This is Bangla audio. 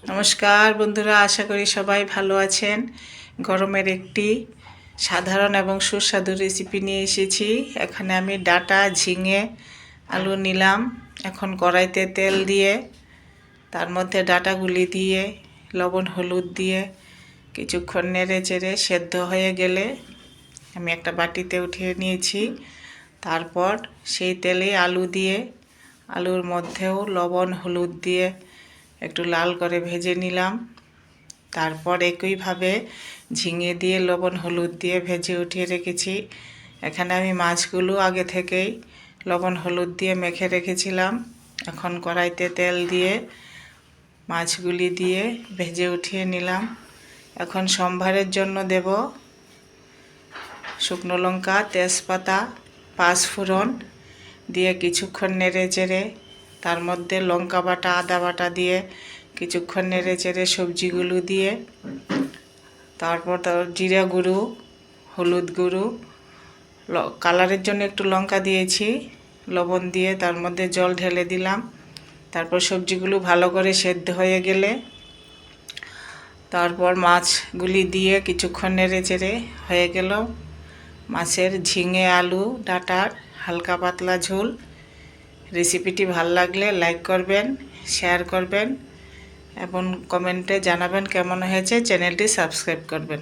নমস্কার বন্ধুরা, আশা করি সবাই ভালো আছেন। গরমের একটি সাধারণ এবং সুস্বাদু রেসিপি নিয়ে এসেছি। এখানে আমি ডাঁটা, ঝিঙে, আলু নিলাম। এখন কড়াইতে তেল দিয়ে তার মধ্যে ডাঁটাগুলি দিয়ে লবণ হলুদ দিয়ে কিছুক্ষণ নেড়ে চেড়ে সেদ্ধ হয়ে গেলে আমি একটা বাটিতে উঠিয়ে নিয়েছি। তারপর সেই তেলে আলু দিয়ে আলুর মধ্যেও লবণ হলুদ দিয়ে একটু লাল করে ভেজে নিলাম। তারপর একইভাবে ঝিঙে দিয়ে লবণ হলুদ দিয়ে ভেজে উঠিয়ে রেখেছি। এখানে আমি মাছগুলো আগে থেকেই লবণ হলুদ দিয়ে মেখে রেখেছিলাম। এখন কড়াইতে তেল দিয়ে মাছগুলি দিয়ে ভেজে উঠিয়ে নিলাম। এখন সম্ভারের জন্য দেব শুকনো লঙ্কা, তেজপাতা, পাঁচফোড়ন দিয়ে কিছুক্ষণ নেড়ে চেড়ে তার মধ্যে লঙ্কা বাটা, আদা বাটা দিয়ে কিছুক্ষণ নেড়ে চেড়ে সবজিগুলো দিয়ে তারপর জিরা গুঁড়ো, হলুদ গুঁড়ো, কালারের জন্য একটু লঙ্কা দিয়েছি, লবণ দিয়ে তার মধ্যে জল ঢেলে দিলাম। তারপর সবজিগুলো ভালো করে সেদ্ধ হয়ে গেলে তারপর মাছগুলি দিয়ে কিছুক্ষণ নেড়ে চেড়ে হয়ে গেল মাছের ঝিঙে আলু ডাঁটার হালকা পাতলা ঝোল। রেসিপিটি ভালো লাগলে লাইক করবেন, শেয়ার করবেন এবং কমেন্টে জানাবেন কেমন হয়েছে। চ্যানেলটি সাবস্ক্রাইব করবেন।